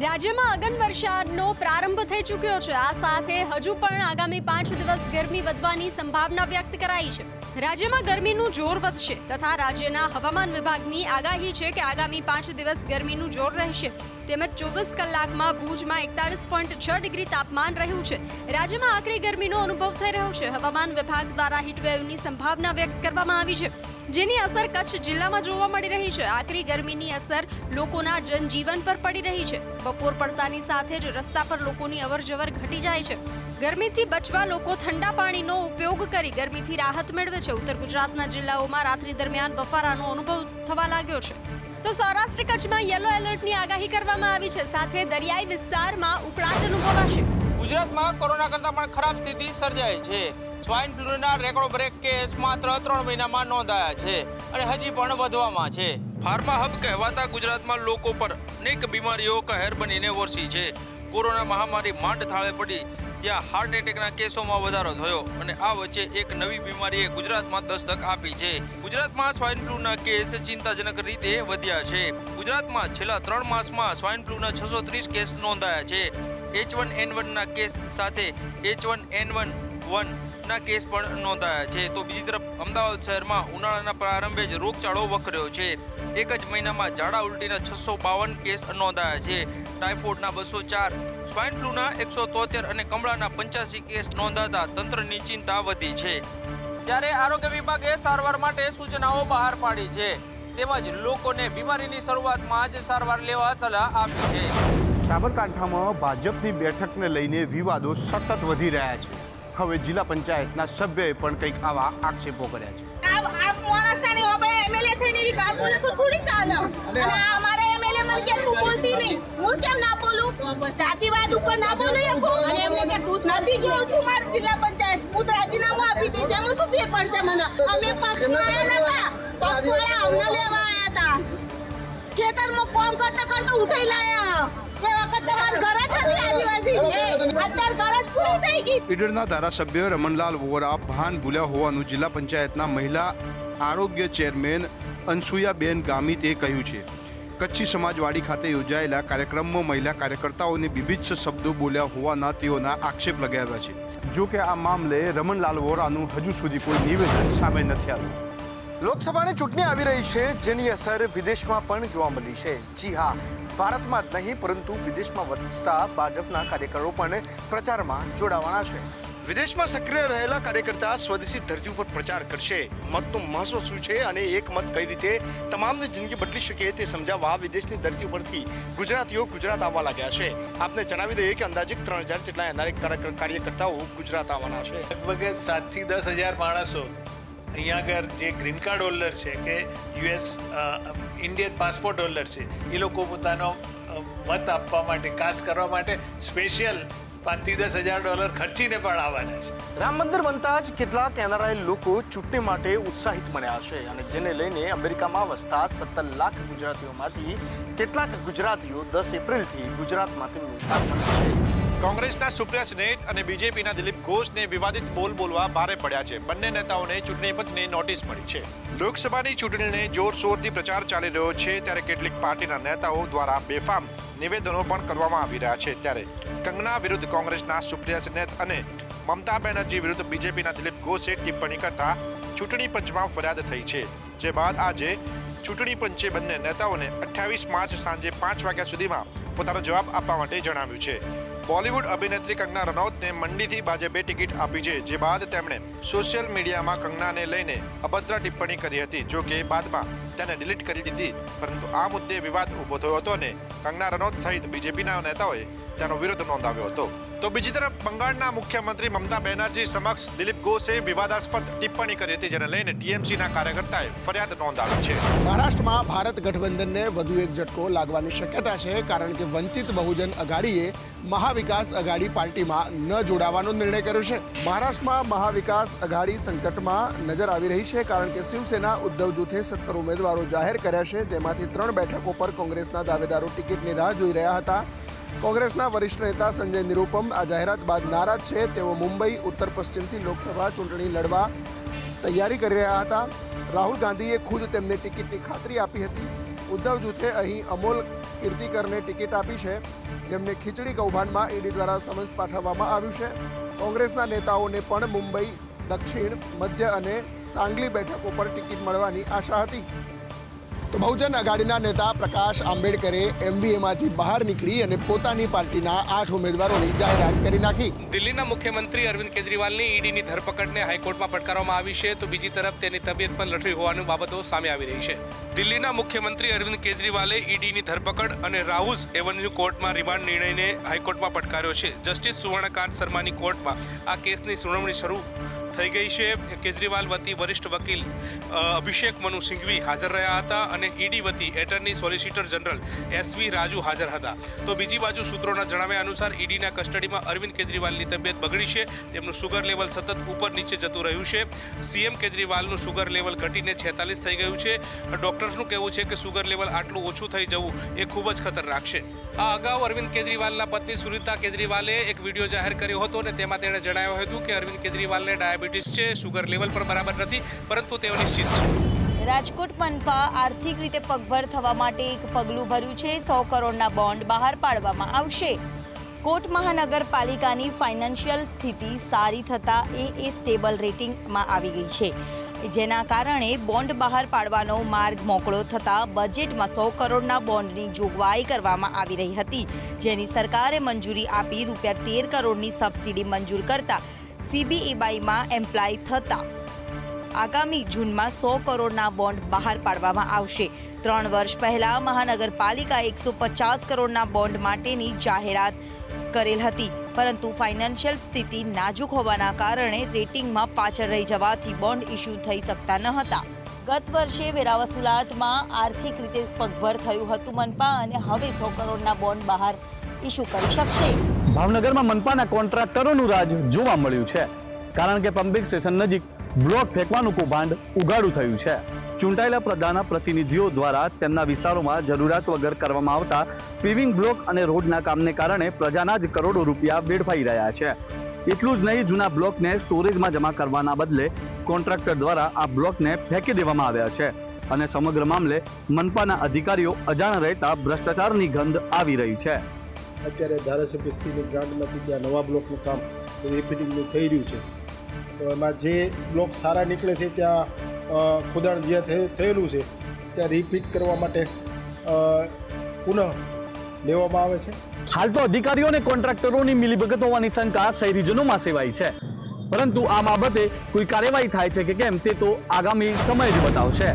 રાજ્યમાં અગન વરસાદનો પ્રારંભ થઈ ચૂક્યો છે। આ સાથે હજુ પણ આગામી 5 દિવસ ગરમી વધવાની સંભાવના વ્યક્ત કરાઈ છે। રાજ્યમાં ગરમીનું જોર વધશે તથા રાજ્યના હવામાન વિભાગની આગાહી છે કે આગામી 5 દિવસ ગરમીનું જોર રહેશે તેમજ 24 કલાકમાં ભુજમાં 41.6 ડિગ્રી તાપમાન રહ્યું છે। રાજ્યમાં આકરી ગરમીનો અનુભવ થઈ રહ્યો છે। હવામાન વિભાગ દ્વારા હીટવેવની સંભાવના વ્યક્ત કરવામાં આવી છે, જેની અસર કચ્છ જિલ્લામાં જોવા મળી રહી છે। આકરી ગરમીની અસર લોકોના જનજીવન પર પડી રહી છે। બપોર પડતાની સાથે જ રસ્તા પર લોકોની અવરજવર ઘટી જાય છે। ગરમીથી બચવા લોકો ઠંડા પાણીનો ઉપયોગ કરી ગરમીથી રાહત મેળવે છે। ઉત્તર ગુજરાતના જિલ્લાઓમાં રાત્રિ દરમિયાન બફારાનો અનુભવ થવા લાગ્યો છે, તો સૌરાષ્ટ્ર કચ્છમાં યલો એલર્ટની આગાહી કરવામાં આવી છે। સાથે દરિયાઈ વિસ્તારમાં ઉકળાટ અનુભવાશે। ગુજરાતમાં કોરોના કરતાં પણ ખરાબ સ્થિતિ સર્જાઈ છે। સ્વાઇન ફ્લૂના રેકોર્ડ બ્રેક કેસ માત્ર 3 મહિનામાં નોંધાયા છે અને હજી પણ વધવામાં છે। ફાર્મા હબ કહેવાતા ગુજરાતમાં લોકો પર અનેક બીમારીઓ કહેર બનીને વરસી છે। કોરોના મહામારી માંડ થાળે પડી ત્યાં હાર્ટ એટેકના કેસોમાં વધારો થયો અને આ વચ્ચે એક નવી બીમારીએ ગુજરાતમાં દસ્તક આપી છે। ગુજરાતમાં સ્વાઇન ફ્લૂના કેસ ચિંતાજનક રીતે વધ્યા છે। ગુજરાતમાં છેલ્લા 3 માસમાં સ્વાઇન ફ્લૂના 630 કેસ નોંધાયા છે। H1N1ના કેસ સાથે H1N1 ના કેસ પણ નોંધાયા છે। તો બીજી તરફ અમદાવાદ શહેરમાં ઉનાળાના પ્રારંભે જ રોગચાળો વકર્યો છે। એક જ મહિનામાં ઝાડા ઉલટીના 652 કેસ નોંધાયા છે। ટાઇફોઇડના 204, સ્વાઇન ફ્લૂના 173 અને કમળાના 85 કેસ નોંધાતા તંત્રની ચિંતા વધી છે। ત્યારે આરોગ્ય વિભાગે સારવાર માટે સૂચનાઓ બહાર પાડી છે, તેમજ લોકોને બીમારીની શરૂઆતમાં જ સારવાર લેવા સલાહ આપી છે। સાબરકાંઠામાં ભાજપની બેઠકને લઈને વિવાદો સતત વધી રહ્યા છે। હવે જિલ્લા પંચાયતના સભ્યોએ પણ કંઈક આવા આક્ષેપો કર્યા છે। ખેતરમાં કામ કરતા કરતા ઉઠાઈ લાયા એ વખત તમાર ઘર જ હતી આદિવાસી અત્યારે ઘર જ પૂરી થઈ ગઈ। ઈડરના ધારાસભ્ય રમણલાલ વોરા ભાન ભૂલ્યા હોવાનું જિલ્લા પંચાયતના મહિલા આરોગ્ય ચેરમેન અનસુયાબેન ગામિતે કહ્યું છે। કચ્છી સમાજવાડી ખાતે યોજાયેલા કાર્યક્રમમાં મહિલા કાર્યકર્તાઓને વિભિન્ન શબ્દો બોલ્યા હોવાના તેઓના આક્ષેપ લગાવ્યા છે। જો કે આ મામલે રમણલાલ વોરાનું હજુ સુધી કોઈ નિવેદન સામે નથી આવ્યું। લોકસભાની ચૂંટણી આવી રહી છે, જેની અસર વિદેશમાં પણ જોવા મળી છે। જી હા, ભારતમાં જ નહીં પરંતુ વિદેશમાં વસતા ભાજપના કાર્યકરો પણ પ્રચારમાં જોડાવાના છે। વિદેશમાં સક્રિય રહેલા કાર્યકર્તા સ્વદેશી ધરતી ઉપર પ્રચાર કરશે। મતનું મહત્વ શું છે અને એક મત કઈ રીતે તમામની જિંદગી બદલી શકે તે સમજાવવા વિદેશની ધરતી ઉપરથી ગુજરાતીઓ ગુજરાત આવવા લાગ્યા છે। આપને જણાવી દઈએ કે અંદાજિત 3000 જેટલા એનઆરઆઈ કાર્યકર્તાઓ ગુજરાત આવવાના છે। લગભગ 7 થી 10 હજાર માણસો અહીંયા આગળ જે ગ્રીન કાર્ડ હોલ્ડર છે કે યુએસ ઇન્ડિયન પાસપોર્ટ હોલ્ડર છે, એ લોકો પોતાનો મત આપવા માટે, કાસ્ટ કરવા માટે સ્પેશિયલ $5 થી 10,000 ખર્ચીને પણ આવવાના છે। રામ મંદિર બનતા જ કેટલાક એનઆરઆઈ લોકો ચૂંટણી માટે ઉત્સાહિત બન્યા છે અને જેને લઈને અમેરિકામાં વસતા 17 લાખ ગુજરાતીઓમાંથી કેટલાક ગુજરાતીઓ 10 એપ્રિલથી ગુજરાતમાં તેમનું આગમન કરશે। કોંગ્રેસના સુપ્રિયા સેનેટ અને બીજેપીના દિલીપ ઘોષને વિવાદિત બોલવા ભારે પડ્યા છે। બંને નેતાઓને ચૂંટણી પંચની નોટિસ મળી છે। લોકસભાની ચૂંટણીને જોરશોરથી પ્રચાર ચાલી રહ્યો છે, ત્યારે કેટલીક પાર્ટીના નેતાઓ દ્વારા બેફામ નિવેદનો પણ કરવામાં આવી રહ્યા છે। ત્યારે કંગના વિરુદ્ધ કોંગ્રેસના સુપ્રિયા સેનેટ અને મમતા બેનર્જી વિરુદ્ધ બીજેપીના દિલીપ ઘોષે ટિપ્પણી કરતા ચૂંટણી પંચમાં ફરિયાદ થઈ છે, જે બાદ આજે ચૂંટણી પંચે બંને નેતાઓને 28 માર્ચ સાંજે 5 વાગ્યા સુધીમાં પોતાનો જવાબ આપવા માટે જણાવ્યું છે। બોલિવૂડ અભિનેત્રી કંગના રનૌતને મંડીથી ભાજપે ટિકિટ આપી છે, જે બાદ તેમણે સોશિયલ મીડિયામાં કંગનાને લઈને અભદ્ર ટિપ્પણી કરી હતી। જો કે બાદમાં તેને ડિલીટ કરી દીધી, પરંતુ આ મુદ્દે વિવાદ ઊભો થયો હતો અને કંગના રનૌત સહિત બીજેપીના નેતાઓએ તેનો વિરોધ નોંધાવ્યો હતો। તો બીજી તરફ બંગાળના મુખ્યમંત્રી મમતા બેનર્જી સમક્ષ દિલીપ ઘોષે વિવાદાસ્પદ ટિપ્પણી કરી હતી, જેને લઈને ટીએમસીના કાર્યકર્તાએ ફરિયાદ નોંધાવી છે। મહારાષ્ટ્રમાં ભારત ગઠબંધનને વધુ એક ઝટકો લાગવાની શક્યતા છે, કારણ કે વંચિત બહુજન અઘાડીએ મહાવિકાસ અઘાડી પાર્ટીમાં ન જોડાવાનો નિર્ણય કર્યો છે। મહારાષ્ટ્રમાં મહાવિકાસ અઘાડી સંકટમાં નજર આવી રહી છે, કારણ કે શિવસેના ઉદ્ધવ જૂથે 17 ઉમેદવારો જાહેર કર્યા છે, જેમાંથી 3 બેઠકો પર કોંગ્રેસના દાવેદારો ટિકિટની રાહ જોઈ રહ્યા હતા। કોંગ્રેસના વરિષ્ઠ નેતા સંજય નિરુપમ આ જાહેરાત બાદ નારાજ છે। તેઓ મુંબઈ ઉત્તર પશ્ચિમથી લોકસભા ચૂંટણી લડવા તૈયારી કરી રહ્યા હતા। રાહુલ ગાંધીએ ખુદ તેમને ટિકિટની ખાતરી આપી હતી। ઉદ્ધવ જૂથે અહીં અમોલ કીર્તિકરને ટિકિટ આપી છે, જેમને ખીચડી કૌભાંડમાં ઈડી દ્વારા સમન્સ પાઠવવામાં આવ્યું છે. કોંગ્રેસના નેતાઓને પણ મુંબઈ, દક્ષિણ, મધ્ય અને સાંગલી બેઠકો પર ટિકિટ મળવાની આશા હતી. તો બહુજન અઘાડીના નેતા પ્રકાશ આંબેડકરે એમવીએમાંથી બહાર નીકળી અને પોતાની પાર્ટીના 8 ઉમેદવારોની જાહેરાત કરી નાખી. દિલ્હીના મુખ્યમંત્રી અરવિંદ કેજરીવાલની ઈડીની ધરપકડને હાઈકોર્ટમાં પડકારવામાં આવી છે, તો બીજી તરફ તેની તબિયત પણ લથડી હોવાની બાબતો સામે આવી રહી છે. દિલ્હીના મુખ્યમંત્રી અરવિંદ કેજરીવાલે ઈડીની ધરપકડ અને રાઉઝ એવન્યુ કોર્ટમાં રિમાન્ડ નિર્ણયને હાઈકોર્ટમાં પડકાર્યો છે. જસ્ટિસ સુવર્ણકાંત શર્માની કોર્ટમાં આ કેસની સુનાવણી શરૂ થઈ ગઈ છે. કેજરીવાલ વતી વરિષ્ઠ વકીલ અભિષેક મનુ સિંઘવી હાજર રહ્યા હતા અને ઈડી વતી attorney solicitor general SV Raju હાજર હતા. તો બીજી બાજુ સૂત્રોના જણાવ્યા અનુસાર ઈડીના કસ્ટડીમાં અરવિંદ કેજરીવાલની તબિયત બગડી છે. તેમનું સુગર લેવલ સતત ઉપર નીચે જતું રહ્યું છે. CM કેજરીવાલનું સુગર લેવલ ઘટીને 46 થઈ ગયું છે. ડોક્ટર્સનું કહેવું છે કે સુગર લેવલ આટલું ઓછું થઈ જવું એ ખૂબ જ ખતરનાક છે. આ અગાઉ અરવિંદ કેજરીવાલના પત્ની સુનીતા કેજરીવાલે એક વિડીયો જાહેર કર્યો હતો અને તેમાં તેણે જણાવ્યું હતું કે અરવિંદ કેજરીવાલને ડાયાબિટીસ છે, સુગર લેવલ પણ બરાબર નથી, પરંતુ તેઓ નિશ્ચિત છે. રાજકોટ મનપા આર્થિક રીતે પગભર થવા માટે એક પગલું ભર્યું છે. 100 કરોડના બોન્ડ બહાર પાડવામાં આવશે. કોટ મહાનગરપાલિકાની ફાઇનાન્શિયલ સ્થિતિ સારી થતાં એ સ્ટેબલ રેટિંગમાં આવી ગઈ છે, જેના કારણે બોન્ડ બહાર પાડવાનો માર્ગ મોકળો થતાં બજેટમાં 100 કરોડના બોન્ડની જોગવાઈ કરવામાં આવી રહી હતી, જેની સરકારે મંજૂરી આપી ₹13 કરોડની સબસિડી મંજૂર કરતા CBEમાં એમ્પ્લાય થતા આગામી જૂનમાં 100 કરોડના બોન્ડ બહાર પાડવામાં આવશે. 3 વર્ષ પહેલા મહાનગરપાલિકા 150 કરોડના બોન્ડ માટેની જાહેરાત કરેલ હતી, પરંતુ ફાઇનાન્શિયલ સ્થિતિ નાજુક હોવાના કારણે રેટિંગમાં પાછળ રહી જવાથી બોન્ડ ઇસ્યુ થઈ શકતા ન હતા. ગત વર્ષે વેરા વસૂલાતમાં આર્થિક રીતે પગભર થયું હતું મનપા અને હવે 100 કરોડના બોન્ડ બહાર ઇસ્યુ કરી શકશે. ભાવનગરમાં મનપાના કોન્ટ્રાક્ટરોનું રાજ જોવા મળ્યું છે, કારણ કે પમ્પિંગ સ્ટેશન નજીક બ્લોક ફેંકવાનું કૌભાંડ ઉગાડું થયું છે. ચૂંટાયેલા પ્રજાના પ્રતિનિધિઓ દ્વારા તેમના વિસ્તારોમાં જરૂરિયાત વગર કરવામાં આવતા પેવિંગ બ્લોક અને રોડના કામને કારણે પ્રજાના જ કરોડો રૂપિયા વેડફાઈ રહ્યા છે. એટલું જ નહીં, જૂના બ્લોકને સ્ટોરેજમાં જમા કરવાના બદલે કોન્ટ્રાક્ટર દ્વારા આ બ્લોકને ફેંકી દેવામાં આવ્યા છે અને સમગ્ર મામલે મનપાના અધિકારીઓ અજાણ રહેતા ભ્રષ્ટાચારની ગંધ આવી રહી છે. અત્યારે ધારાસભ્યશ્રીની ગ્રાન્ટમાંથી ત્યાં નવા બ્લોકનું કામ રિપીટિંગનું થઈ રહ્યું છે, તો એમાં જે બ્લોક સારા નીકળે છે ત્યાં ખોદાણ જ્યાં થયેલું છે ત્યાં રિપીટ કરવા માટે પુનઃ લેવામાં આવે છે. હાલ તો અધિકારીઓ અને કોન્ટ્રાક્ટરોની મિલીભગત હોવાની શંકા શહેરીજનોમાં સેવાઈ છે, પરંતુ આ બાબતે કોઈ કાર્યવાહી થાય છે કે કેમ તે તો આગામી સમય જ બતાવશે.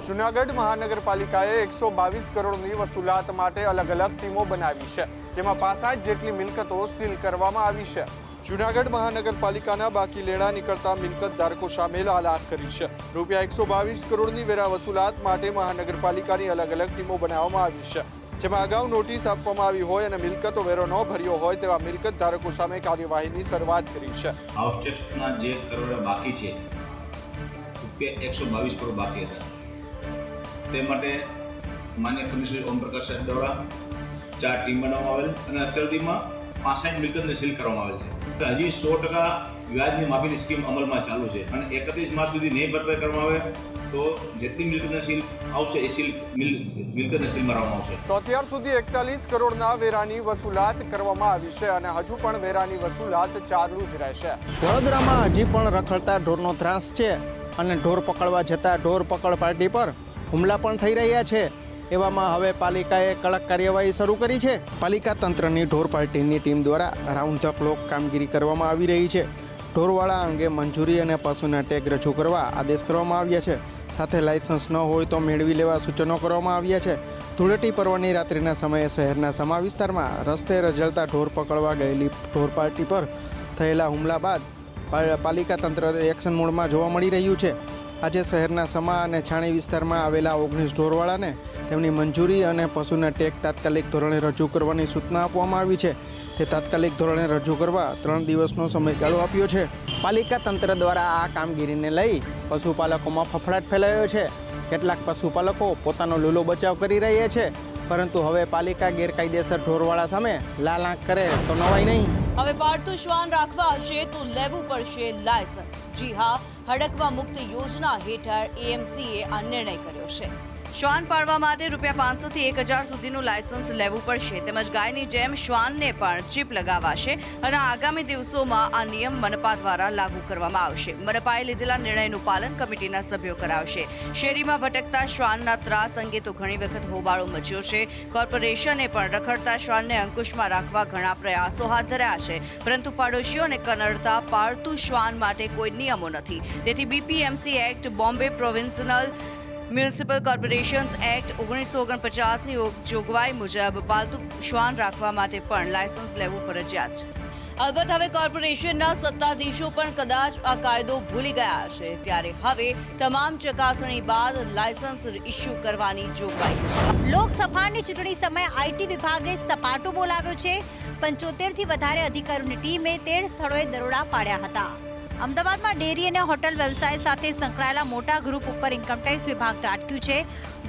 જૂનાગઢ મહાનગરપાલિકાએ 122 કરોડની વસૂલાત માટે અલગ અલગ ટીમો બનાવી છે, જેમાં 65 જેટલી મિલકતો સીલ કરવામાં આવી છે. જૂનાગઢ મહાનગરપાલિકાના બાકી લેણા નીકળતા મિલકત ધારકો સામે લાલાક કરી છે. ₹122 કરોડની વેરા વસૂલાત માટે મહાનગરપાલિકાની અલગ અલગ ટીમો બનાવવામાં આવી છે, જેમાં અગાઉ નોટિસ આપવામાં આવી હોય અને મિલકતો વેરો ન ભર્યો હોય તેવા મિલકત ધારકો સામે કાર્યવાહીની શરૂઆત કરી છે. હાઉસ ટેક્સના જે કરોડ બાકી છે, ₹122 કરોડ બાકી હતા, તે માટે માન્ય કમિશનર ઓમપ્રકાશ સાહેબ દ્વારા 4 ટીમ બનાવવામાં આવેલ અને અત્યાર સુધીમાં 65 મિલકતને સીલ કરવામાં આવેલ છે. હજી 100% વ્યાજની માફીની સ્કીમ અમલમાં ચાલુ છે અને 31 માર્ચ સુધી નહીં ભરપાઈ કરવામાં આવે તો જેટલી મિલકતને સીલ આવશે એ મિલકતને સીલ મારવામાં આવશે. તો અત્યાર સુધી 41 કરોડના વેરાની વસૂલાત કરવામાં આવી છે અને હજુ પણ વેરાની વસૂલાત ચાલુ જ રહેશે. વડોદરામાં હજી પણ રખડતા ઢોરનો ત્રાસ છે અને ઢોર પકડવા જતા ઢોર પકડ પાર્ટી પર હુમલા પણ થઈ રહ્યા છે. એવામાં હવે પાલિકાએ કડક કાર્યવાહી શરૂ કરી છે. પાલિકા તંત્રની ઢોર પાર્ટીની ટીમ દ્વારા રાઉન્ડ ધ ક્લોક કામગીરી કરવામાં આવી રહી છે. ઢોરવાળા અંગે મંજૂરી અને પશુના ટેગ રજૂ કરવા આદેશ કરવામાં આવ્યા છે. સાથે લાયસન્સ ન હોય તો મેળવી લેવા સૂચનો કરવામાં આવ્યા છે. ધૂળેટી પર્વની રાત્રિના સમયે શહેરના સમા વિસ્તારમાં રસ્તે રઝળતા ઢોર પકડવા ગયેલી ઢોર પાર્ટી પર થયેલા હુમલા બાદ પાલિકા તંત્ર એક્શન મોડમાં જોવા મળી રહ્યું છે. આજે શહેરના સમા અને છાણી વિસ્તારમાં આવેલા 19 ઢોરવાળાને તેમની મંજૂરી અને પશુના ટેગ તાત્કાલિક ધોરણે રજૂ કરવાની સૂચના આપવામાં આવી છે. તે તાત્કાલિક ધોરણે રજૂ કરવા 3 દિવસનો સમયગાળો આપ્યો છે. પાલિકા તંત્ર દ્વારા આ કામગીરીને લઈ પશુપાલકોમાં ફફડાટ ફેલાયો છે. કેટલાક પશુપાલકો પોતાનો લૂલો બચાવ કરી રહ્યા છે, પરંતુ હવે પાલિકા ગેરકાયદેસર ઢોરવાળા સામે લાલ આંખ કરે તો નવાઈ નહીં. હવે પાળતું શ્વાન રાખવા હશે તો લેવું પડશે લાયસન્સ. જી હા, હડકવા મુક્ત યોજના હેઠળ AMCએ આ નિર્ણય કર્યો છે. શ્વાન પાળવા માટે ₹500 થી 1000 સુધીનું લાયસન્સ લેવું પડશે તેમજ ગાયની જેમ શ્વાનને પણ ચીપ લગાવાશે અને આગામી દિવસોમાં આ નિયમ મનપા દ્વારા લાગુ કરવામાં આવશે. મનપાએ લીધેલા નિર્ણયનું પાલન કમિટીના સભ્યો કરાવશે. શેરીમાં ભટકતા શ્વાનના ત્રાસ અંગે તો ઘણી વખત હોબાળો મચ્યો છે. કોર્પોરેશને પણ રખડતા શ્વાનને અંકુશમાં રાખવા ઘણા પ્રયાસો હાથ ધર્યા છે, પરંતુ પડોશીઓને કનડતા પાળતું શ્વાન માટે કોઈ નિયમો નથી. તેથી BPMC act, Bombay provincial municipal corporations act 1949ની જોગવાઈ મુજબ પાલતુ શ્વાન રાખવા માટે પણ લાયસન્સ લેવું ફરજિયાત છે. અલબત્ત હવે કોર્પોરેશનના સત્તાધીશો પણ કદાચ આ કાયદો ભૂલી ગયા છે, ત્યારે હવે તમામ ચકાસણી બાદ લાયસન્સ ઇસ્યુ કરવાની જોગવાઈ. લોકસભાની ચૂંટણી સમયે IT વિભાગે સપાટો બોલાવ્યો છે. 75થી વધારે અધિકારીઓની ટીમે 13 સ્થળોએ દરોડા પાડ્યા હતા. અમદાવાદમાં ડેરી અને હોટલ વ્યવસાય સાથે સંકળાયેલા મોટા ગ્રુપ ઉપર ઇન્કમટેક્સ વિભાગ ત્રાટક્યું છે.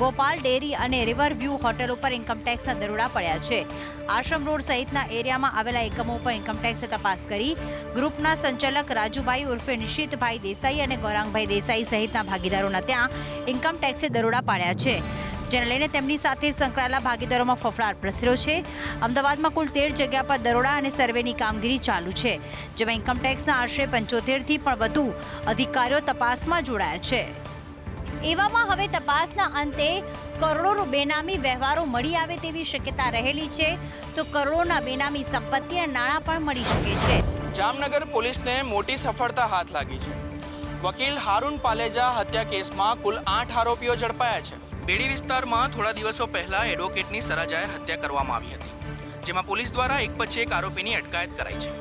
ગોપાલ ડેરી અને રિવરવ્યૂ હોટલ ઉપર ઇન્કમટેક્સના દરોડા પડ્યા છે. આશ્રમ રોડ સહિતના એરિયામાં આવેલા એકમો ઉપર ઇન્કમટેક્સે તપાસ કરી. ગ્રુપના સંચાલક રાજુભાઈ ઉર્ફે નિશિતભાઈ દેસાઈ અને ગૌરાંગભાઈ દેસાઈ સહિતના ભાગીદારોના ત્યાં ઇન્કમટેક્સે દરોડા પાડ્યા છે, જેને લઈને તેમની સાથે સંકળાયેલા ભાગીદારોમાં ફફડાટ પ્રસર્યો છે. અમદાવાદમાં કુલ 13 જગ્યા પર દરોડા અને સર્વેની કામગીરી ચાલુ છે, જેમાં ઇન્કમટેક્સના આશરે 75થી પણ વધુ અધિકારીઓ તપાસમાં જોડાયા છે. એવામાં હવે તપાસના અંતે કરોડો બેનામી વ્યવહારો મળી આવે તેવી શક્યતા રહેલી છે, તો કરોડોના બેનામી સંપત્તિ અને નાણાં પણ મળી શકે છે. જામનગર પોલીસને મોટી સફળતા હાથ લાગી છે. વકીલ હારૂન પાલેજા હત્યા કેસમાં કુલ 8 આરોપીઓ ઝડપાયા છે. બેડી વિસ્તારમાં થોડા દિવસો પહેલા એડવોકેટની સરાજાહેર હત્યા કરવામાં આવી હતી, જેમાં પોલીસ દ્વારા એક પછી એક આરોપીની અટકાયત કરાઈ છે.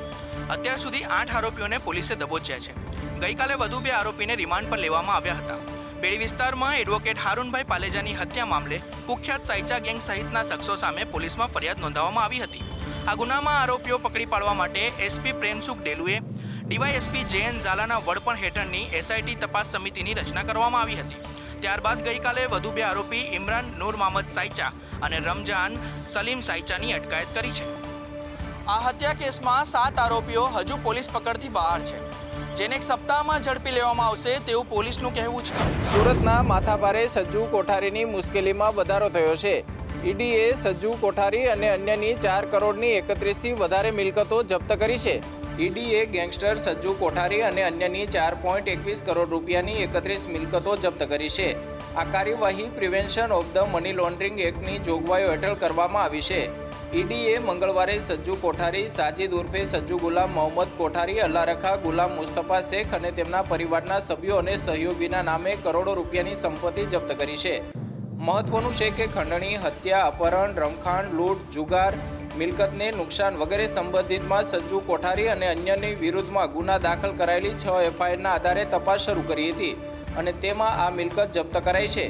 અત્યાર સુધી 8 આરોપીઓને પોલીસે દબોચ્યા છે. ગઈકાલે વધુ 2 આરોપીને રિમાન્ડ પર લેવામાં આવ્યા હતા. બેડી વિસ્તારમાં એડવોકેટ હારૂનભાઈ પાલેજાની હત્યા મામલે કુખ્યાત સાયચા ગેંગ સહિતના શખ્સો સામે પોલીસમાં ફરિયાદ નોંધાવવામાં આવી હતી. આ ગુનામાં આરોપીઓ પકડી પાડવા માટે SP પ્રેમસુખ ડેલુએ DYSP JN ઝાલાના વડપણ હેઠળની SIT તપાસ સમિતિની રચના કરવામાં આવી હતી. ત્યારબાદ ગઈકાલે વધુ 2 આરોપી ઇમરાન નૂર મોહમ્મદ સાયચા અને રમજાન સલીમ સાયચાની અટકાયત કરી છે. આ હત્યા કેસમાં 7 આરોપીઓ હજુ પોલીસ પકડથી બહાર છે, જેને એક સપ્તાહમાં ઝડપી લેવામાં આવશે તેવું પોલીસનું કહેવું છે. સુરતના માથાભારે સજ્જુ કોઠારીની મુશ્કેલીમાં વધારો થયો છે. ઈડીએ સજ્જુ કોઠારી અને અન્યની 4 કરોડની 31થી વધારે મિલકતો જપ્ત કરી છે. ઈડીએ ગેંગસ્ટર સજ્જુ કોઠારી અને અન્યની 4.21 કરોડ રૂપિયાની 31 મિલકતો જપ્ત કરી છે. આ કાર્યવાહી prevention of the money laundering એક્ટની જોગવાઈઓ હેઠળ કરવામાં આવી છે. ઈડીએ મંગળવારે સજ્જુ કોઠારી, સાજિદ ઉર્ફે સજ્જુ ગુલામ મોહમ્મદ કોઠારી, અલ્લારખા ગુલામ મુસ્તફા શેખ અને તેમના પરિવારના સભ્યો અને સહયોગીના નામે કરોડો રૂપિયાની સંપત્તિ જપ્ત કરી છે. મહત્વનું છે કે ખંડણી, હત્યા, અપહરણ, રમખાણ, લૂંટ, જુગાર, મિલકતને નુકસાન વગેરે સંબંધિતમાં સજ્જુ કોઠારી અને અન્યની વિરુદ્ધમાં ગુના દાખલ કરાયેલી 6 FIRના આધારે તપાસ શરૂ કરી હતી અને તેમાં આ મિલકત જપ્ત કરાઈ છે.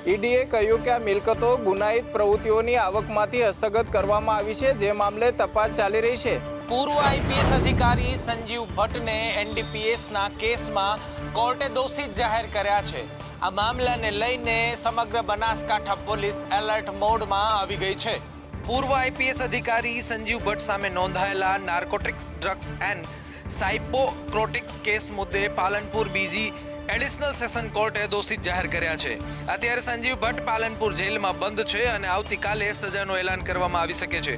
ઈડીએ કહ્યું કે આ મિલકતો ગુનાહિત પ્રવૃત્તિઓની આવકમાંથી હસ્તગત કરવામાં આવી છે, જે મામલે તપાસ ચાલી રહી છે. પૂર્વ IPS અધિકારી સંજીવ ભટ્ટને NDPSના કેસમાં કોર્ટે દોષિત જાહેર કર્યા છે. આ મામલાને લઈને સમગ્ર બનાસકાંઠા પોલીસ એલર્ટ મોડમાં આવી ગઈ છે. પૂર્વ IPS અધિકારી સંજીવ ભટ્ટ સામે નોંધાયેલા નાર્કોટિક્સ, ડ્રગ્સ એન્ડ સાયપોક્રોટિક્સ કેસ મુદ્દે પાલનપુર બીજી એડિશનલ સેશન કોર્ટે દોષિત જાહેર કર્યા છે. અત્યારે સંજીવ ભટ્ટ પાલનપુર જેલમાં બંધ છે અને આવતીકાલે સજાનું એલાન કરવામાં આવી શકે છે.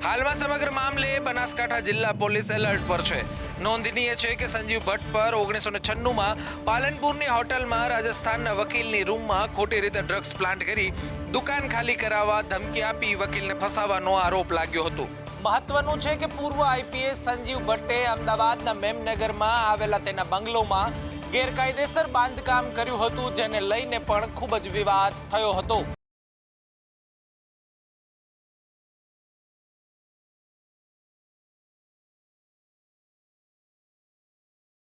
હાલમાં સમગ્ર મામલે બનાસકાંઠા જિલ્લા પોલીસ એલર્ટ પર છે. નોંધનીય છે કે સંજીવ ભટ્ટ પર 1996માં પાલનપુરની હોટલમાં રાજસ્થાનના વકીલની રૂમમાં ખોટી રીતે ડ્રગ્સ પ્લાન્ટ કરી દુકાન ખાલી કરાવવા ધમકી આપી વકીલને ફસાવવાનો આરોપ લાગ્યો હતો. મહત્વનું છે કે પૂર્વ IPS સંજીવ ભટ્ટે અમદાવાદના મેમનગરમાં આવેલા તેના બંગલોમાં ગેરકાયદેસર બાંધકામ કર્યું હતું, જેને લઈને પણ ખૂબ જ વિવાદ થયો હતો.